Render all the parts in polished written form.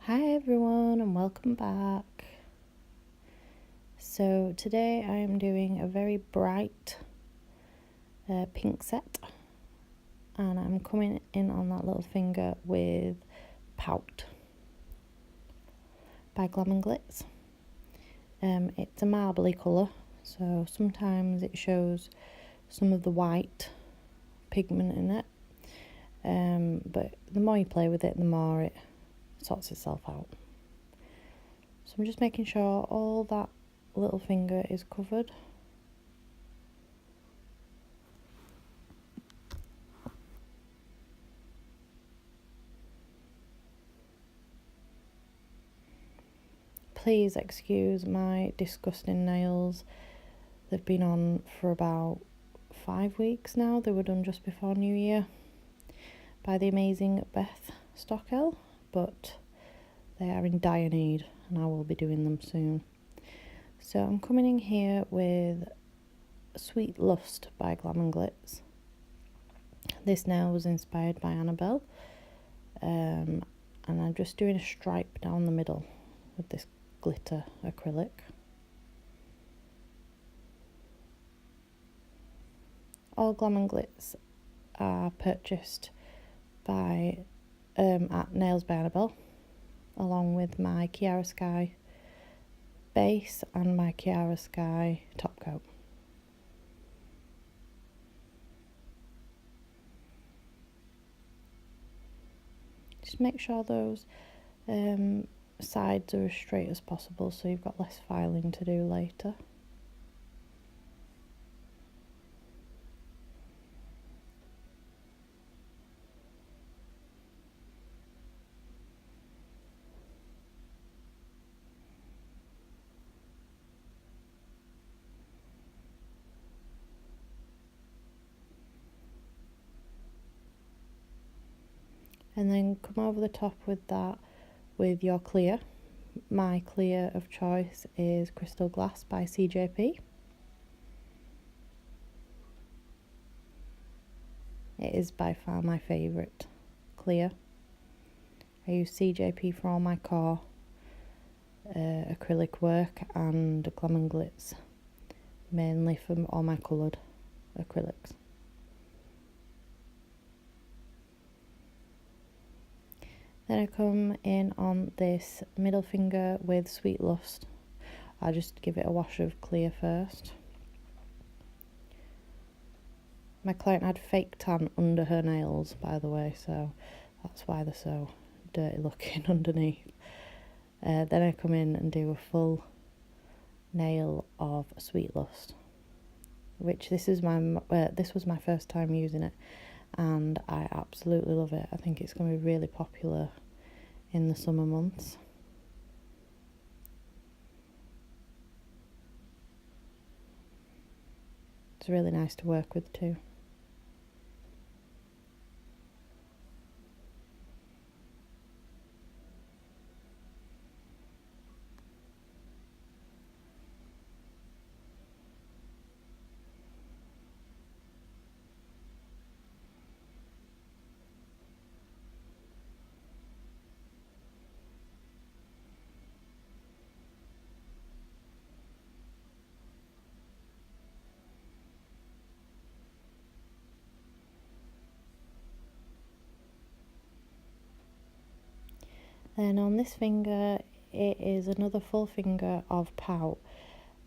Hi everyone and welcome back. So today I am doing a very bright pink set, and I'm coming in on that little finger with Pout by Glam and Glits. It's a marbly colour, so sometimes it shows some of the white pigment in it, but the more you play with it, the more it sorts itself out. So I'm just making sure all that little finger is covered. Please excuse my disgusting nails. They've been on for about 5 weeks now. They were done just before New Year by the amazing Beth Stockwell, but they are in dire need and I will be doing them soon. So I'm coming in here with Sweet Lust by Glam and Glitz. This nail was inspired by Annabelle, and I'm just doing a stripe down the middle with this glitter acrylic. All Glam and Glitz are purchased by at Nails by Annabelle, along with my Kiara Sky base and my Kiara Sky top coat. Just make sure those sides are as straight as possible so you've got less filing to do later. And then come over the top with that with your clear. My clear of choice is Crystal Glass by CJP. It is by far my favourite clear. I use CJP for all my core acrylic work, and Glam and Glitz mainly for all my coloured acrylics. Then I come in on this middle finger with Sweet Lust. I'll just give it a wash of clear first. My client had fake tan under her nails, by the way, so that's why they're so dirty looking underneath. Then I come in and do a full nail of Sweet Lust, which this was my first time using it, and I absolutely love it. I think it's going to be really popular in the summer months. It's really nice to work with too. Then on this finger, it is another full finger of Pout.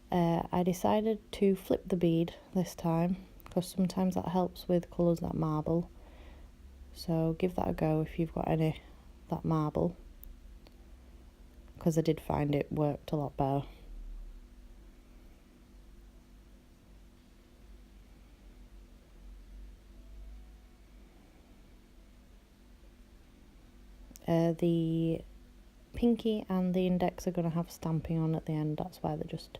I decided to flip the bead this time because sometimes that helps with colours that marble. So give that a go if you've got any that marble, because I did find it worked a lot better. The pinky and the index are going to have stamping on at the end, that's why they're just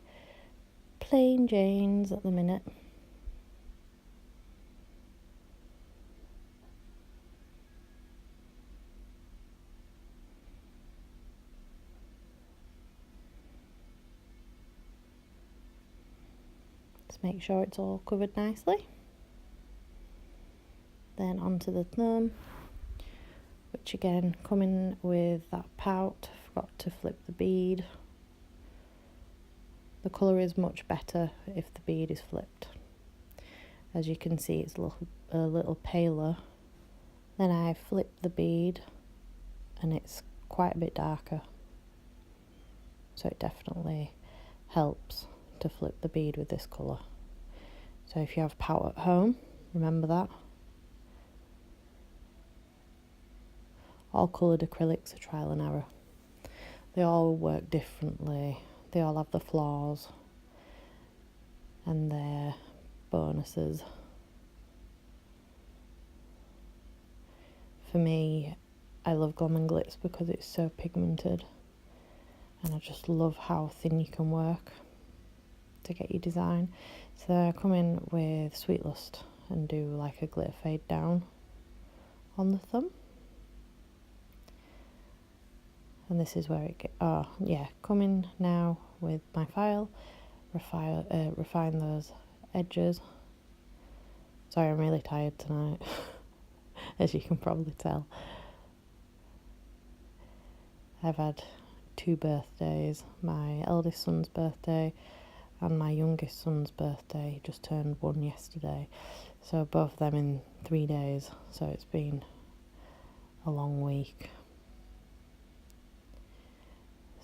plain Janes at the minute. Just make sure it's all covered nicely. Then onto the thumb, which which again, coming with that Pout, forgot to flip the bead. The colour is much better if the bead is flipped. As you can see, it's a little paler. Then I flip the bead and it's quite a bit darker. So it definitely helps to flip the bead with this colour. So if you have Pout at home, remember that. All coloured acrylics are trial and error. They all work differently. They all have the flaws and their bonuses. For me, I love Glam and Glits because it's so pigmented, and I just love how thin you can work to get your design. So I come in with Sweet Lust and do like a glitter fade down on the thumb. And this is where it gets, come in now with my file, refine those edges. Sorry, I'm really tired tonight, as you can probably tell. I've had 2 birthdays, my eldest son's birthday and my youngest son's birthday. He just turned 1 yesterday, so both of them in 3 days, so it's been a long week.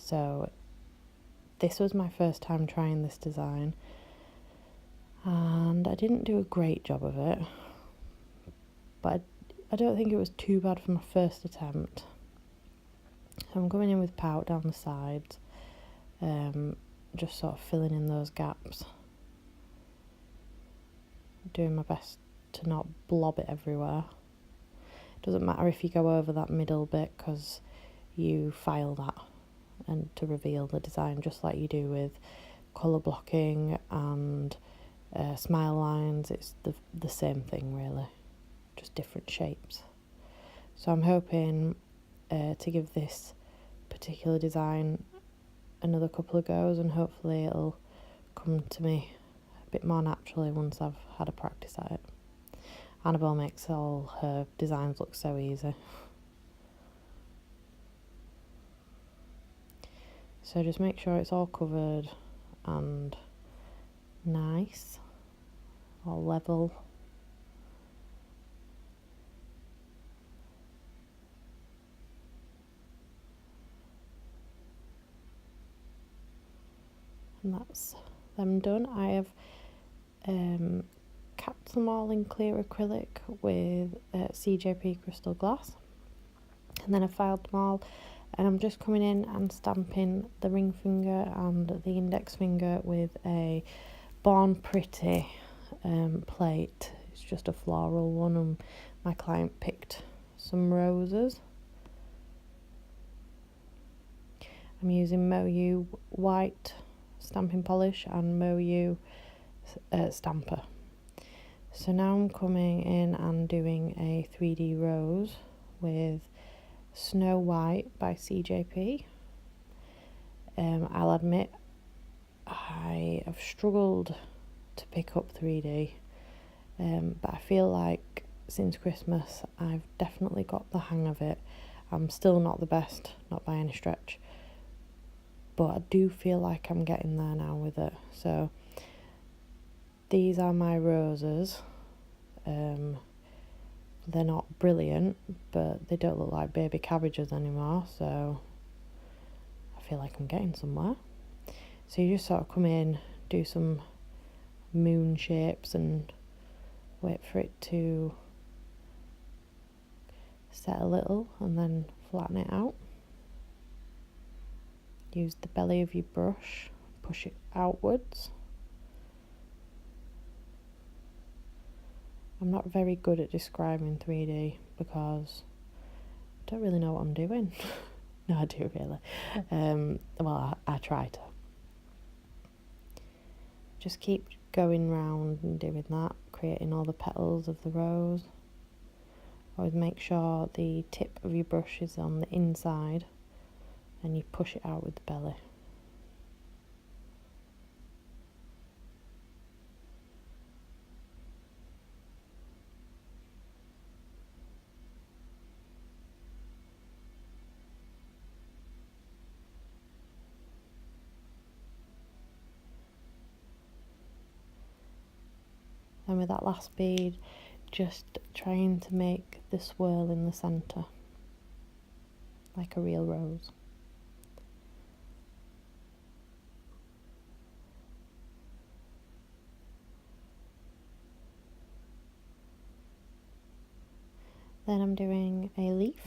So this was my first time trying this design, and I didn't do a great job of it, but I don't think it was too bad for my first attempt. So I'm going in with Pout down the sides, just sort of filling in those gaps, doing my best to not blob it everywhere. It doesn't matter if you go over that middle bit, because you file that and to reveal the design, just like you do with colour blocking and smile lines. It's the same thing really, just different shapes. So I'm hoping to give this particular design another couple of goes, and hopefully it'll come to me a bit more naturally once I've had a practice at it. Annabelle makes all her designs look so easy. So just make sure it's all covered and nice, all level. And that's them done. I have capped them all in clear acrylic with CJP crystal glass, and then I filed them all, and I'm just coming in and stamping the ring finger and the index finger with a Born Pretty plate. It's just a floral one, and my client picked some roses. I'm using Moyu white stamping polish and Moyu stamper. So now I'm coming in and doing a 3D rose with Snow White by CJP. I'll admit I have struggled to pick up 3D, but I feel like since Christmas I've definitely got the hang of it. I'm still not the best, not by any stretch, but I do feel like I'm getting there now with it. So these are my roses. They're not brilliant, but they don't look like baby cabbages anymore, so I feel like I'm getting somewhere. So you just sort of come in, do some moon shapes and wait for it to set a little, and then flatten it out. Use the belly of your brush, push it outwards. I'm not very good at describing 3D because I don't really know what I'm doing. No, I do really. Well, I try to. Just keep going round and doing that, creating all the petals of the rose. Always make sure the tip of your brush is on the inside and you push it out with the belly. with that last bead, just trying to make the swirl in the centre like a real rose. Then I'm doing a leaf.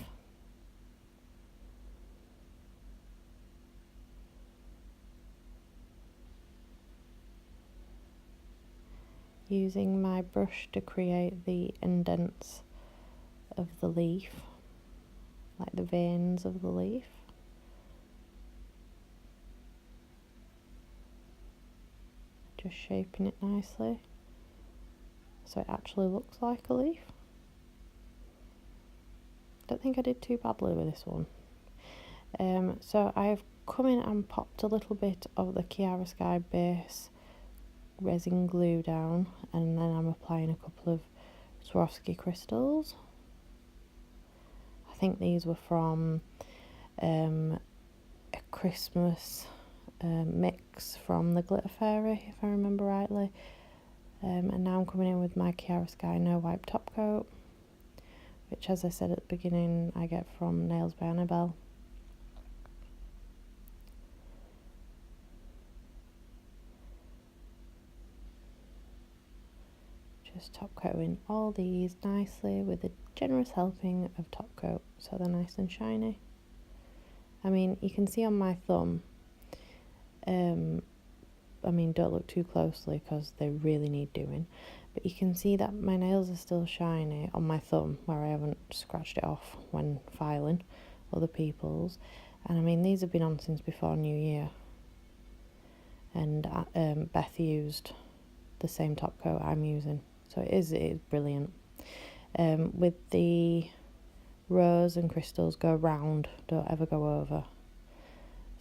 Using my brush to create the indents of the leaf, like the veins of the leaf. Just shaping it nicely so it actually looks like a leaf. Don't think I did too badly with this one. So I've come in and popped a little bit of the Kiara Sky base resin glue down, and then I'm applying a couple of Swarovski crystals. I think these were from a Christmas mix from the Glitter Fairy, if I remember rightly. And now I'm coming in with my Kiara Sky No Wipe top coat, which, as I said at the beginning, I get from Nails by Annabelle. Just top coating all these nicely with a generous helping of top coat so they're nice and shiny. I mean, you can see on my thumb, I mean, don't look too closely because they really need doing, but you can see that my nails are still shiny on my thumb where I haven't scratched it off when filing other people's. And I mean, these have been on since before New Year, and Beth used the same top coat I'm using, so it is brilliant. With the rose and crystals, go round, don't ever go over.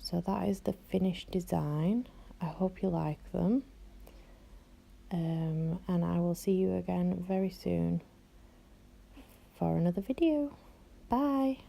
So that is the finished design. I hope you like them, and I will see you again very soon for another video. Bye.